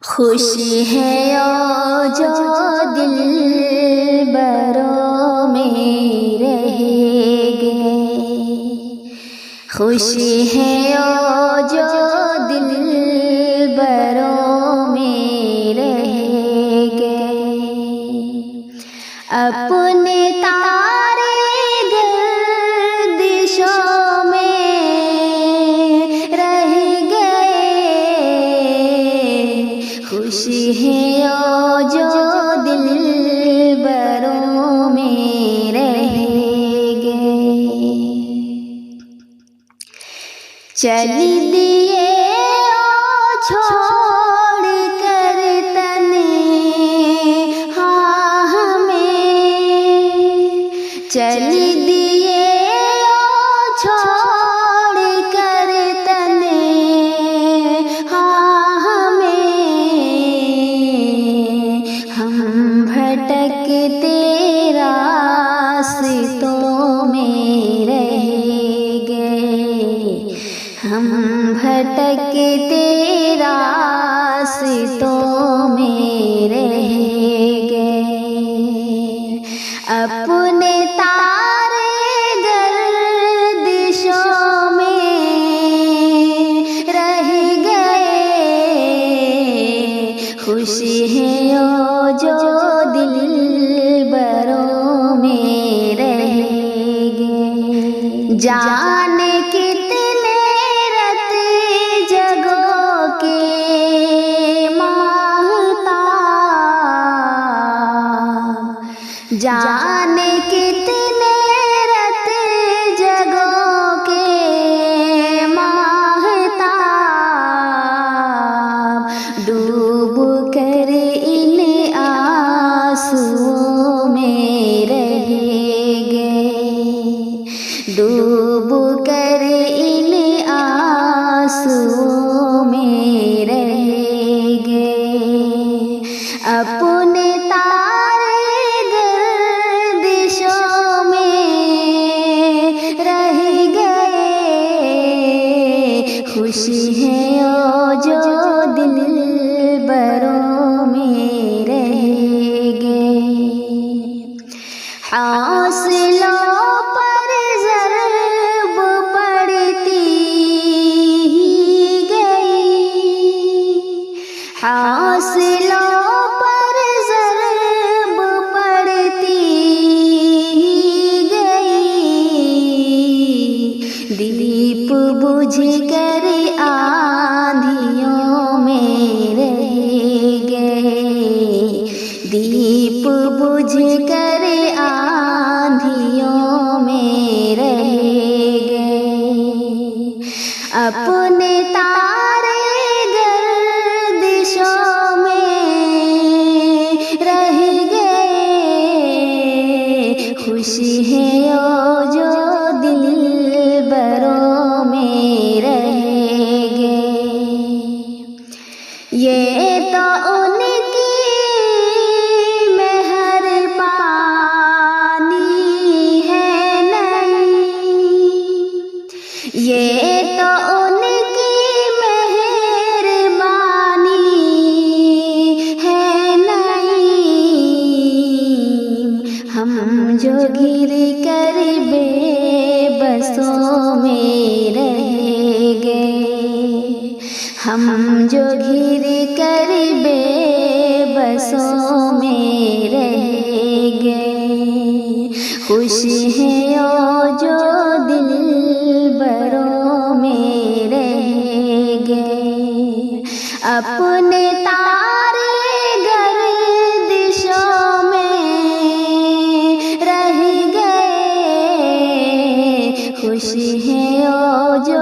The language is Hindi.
खुशी है ओ जो दिल बरों में रहेंगे। खुशी है ओ जो दिल बरों में रहेंगे। अपने तारे गर्दिशों में रह गए। खुशी है ओ जो दिल बरों में रहेंगे। चल दिए ओ छोड़ कर तने हाँ हमें। चल दिए ओ छोड़ कर तने हाँ हमें। हम भटकते रास्तों में रह गए। हम भटकते रास्तों में रह गए। अपने तारे गर्दिशों में रह गए। खुशी है ओ जो दिल बरों में रहेंगे। जाने कितने रत जगों के माहताब। जाने कितने रत जगों के माहताब। डूब कर इन आंसुओं में रह गए। डूब कर इन आंसुओं में रह गए। अपने तारे गर्दिशों में रह गए। खुशी है ओ जो दिल बरों में रहेंगे। हौसलों पर ज़रब पड़ती गई। हौसलों पर ज़रब पड़ती गई। दीप बुझ कर आंधियों में रह गए। दीप बुझ कर आंधियों में रह गए। अपने तारे गर्दिशों में रह गए। खुशी है ओ जो दिल बरों में रहेंगे। ये तो उनकी मेहरबानी है नहीं। ये तो उनकी मेहरबानी है नहीं। हम जो घिर कर बेबसों में रह गए। हम जो घिर कर बेबसों में रह गए। खुशी है ओ जो दिल बरों में रह गए। अपने तारे गर्दिशों में रह गए। खुशी है ओ जो